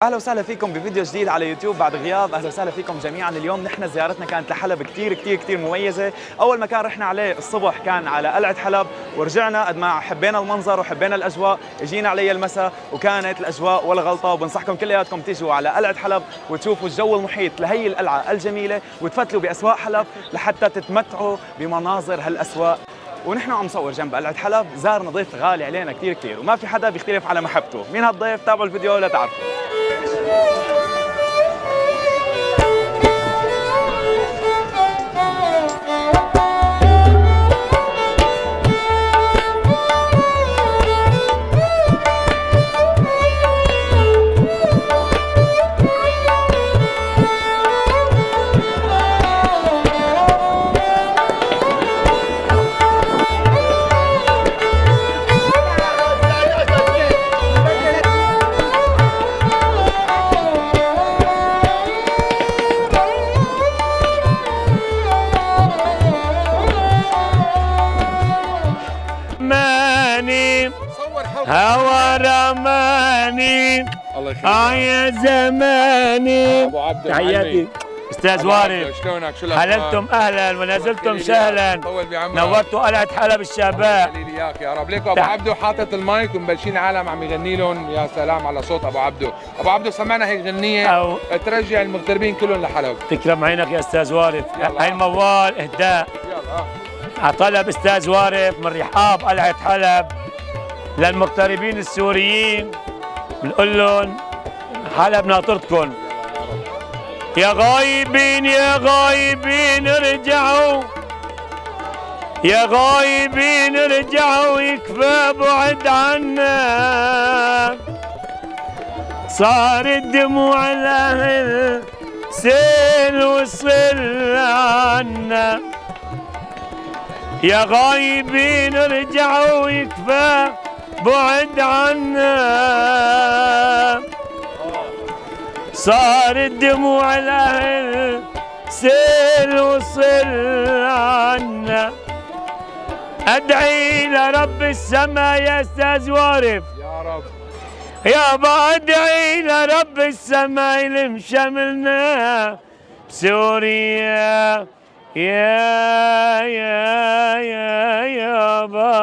اهلا وسهلا فيكم بفيديو جديد على يوتيوب بعد غياب. اهلا وسهلا فيكم جميعا. اليوم نحن زيارتنا كانت لحلب كثير مميزه. اول مكان رحنا عليه الصبح كان على قلعه حلب، ورجعنا قد ما حبينا المنظر وحبينا الاجواء اجينا علي المساء وكانت الاجواء ولا غلطه. وبنصحكم كلياتكم تيجوا على قلعه حلب وتشوفوا الجو المحيط لهي القلعه الجميله وتفتلوا باسواق حلب لحتى تتمتعوا بمناظر هالاسواق. ونحن عم نصور جنب قلعه حلب. زارنا ضيف غالي علينا كثير وما في حدا بيختلف على محبته. مين هالضيف؟ تابعوا الفيديو لتعرفوا. هوا رماني الله يخليك يا زماني. ابو عبد تحياتي استاذ وارد. شلونك؟ شو حللتم اهلا ونزلتم سهلا. طول بعمرك. نورتوا قلعه حلب الشباب. خليلي اياك يا رب. ليك ابو عبدو حاطط المايك ومبلشين العالم عم يغني لهم. يا سلام على صوت ابو عبدو. ابو عبدو سمعنا هيك غنيه ترجع المغتربين كلهم لحلب. تكرم عينك يا استاذ وارد. هاي الموال اهداء يلا على طلب استاذ وارد من رحاب قلعه حلب للمغتربين السوريين. بنقول لهم حلب ناطرتكم. يا غايبين يا غايبين ارجعوا، يا غايبين ارجعوا يكفى بعد عنا. صار الدموع الاهل سيل وصل عنا. يا غايبين ارجعوا يكفى بعد عنا. صار الدموع الاهل سيل وصل عنا. ادعي لرب السما يا استاذ وارف يا رب يابا، ادعي لرب السما يلم شملنا بسوريا يا يابا.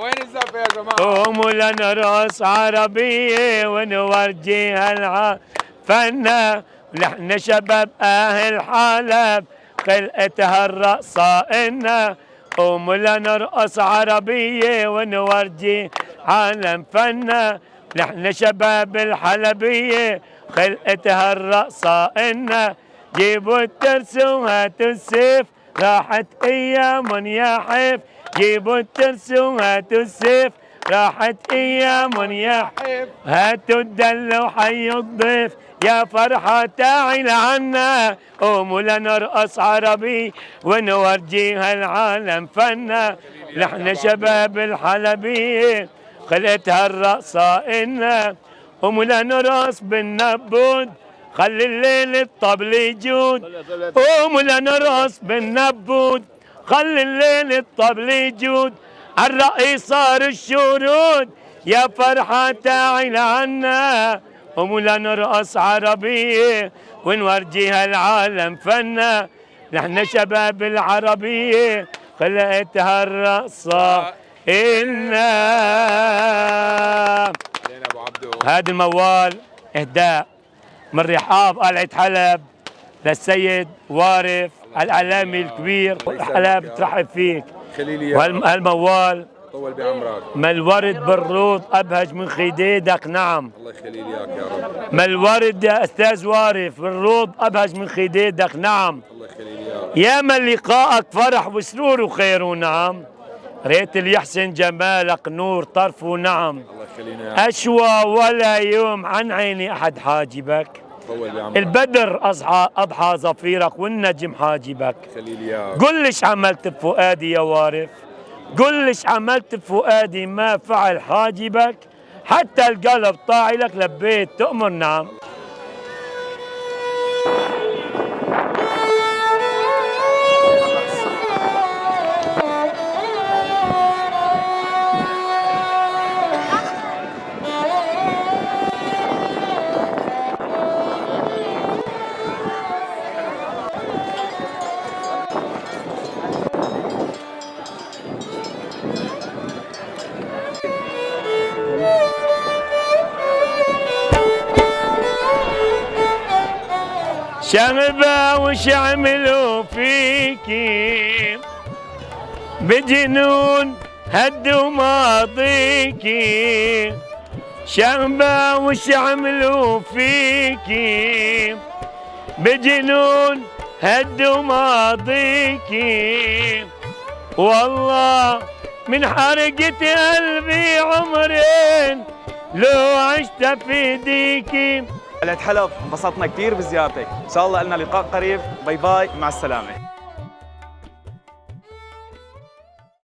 وين الزفه يا جماعه؟ قوموا لنرقص عربيه ونورجيها فنا. ونحن شباب اهل حلب خلقتها الرقصه إلنا. قوموا لنرقص عربيه ونورجي عالم فنا. نحن شباب الحلبيه خلقتها الرقصه إلنا. جيبوا الترس وهاتوا السيف راحت ايام يا حيف. جيبوا الترس وهاتوا السيف راحت ايام يا حيف. هاتوا الدل وحيوا الضيف يا فرحة تعي لعنا. قوموا لنرقص عربي ونورجيها العالم فنا. نحن شباب الحلبية خلقتها الرقصة إلنا. قوموا لنرقص بالنبود خلي الليل الطبل يجود. قوموا لنرقص بالنبود خلي الليل الطبل يجود. عالرأي صار الشرود يا فرحة تعي لعنا. قوموا لنرقص عربية ونورجيها العالم فنا. نحن شباب العربية خلقتها الرقصة إلنا. هذا الموال إهداء من رحاب قلعة حلب للسيد وارف الإعلامي الكبير. حلب ترحب فيك خليلي. وهالموال طول بعمرك. ما الورد بالروض أبهج من خديدك. نعم الله يخلي لي اياك يا رب. ما الورد يا أستاذ وارف بالروض أبهج من خديدك. نعم الله يخلي لي اياك. يا من لقاءك فرح وسرور وخير. نعم ريت اللي يحسن جمالك نور طرفه. نعم الله يخلينا اياك. أشوى ولا يوم عن عيني أحد حاجبك. طول بعمرك. البدر أضحى ظفيرك والنجم حاجبك. خلي لي اياك. قلش عملت بفؤادي يا وارف، قلش عملت بفؤادي ما فعل حاجبك. حتى القلب طاعي لك لبيت تؤمر. نعم شغبة وش عملوا فيكي بجنون هدوا ماضيكي، شغبة وش عملوا فيكي بجنون هدوا ماضيكي، والله من حرقة قلبي عمرين لو عشت في ديكي. قلعة حلب انبسطنا كثير بزيارتك، ان شاء الله لنا لقاء قريب، باي باي مع السلامة.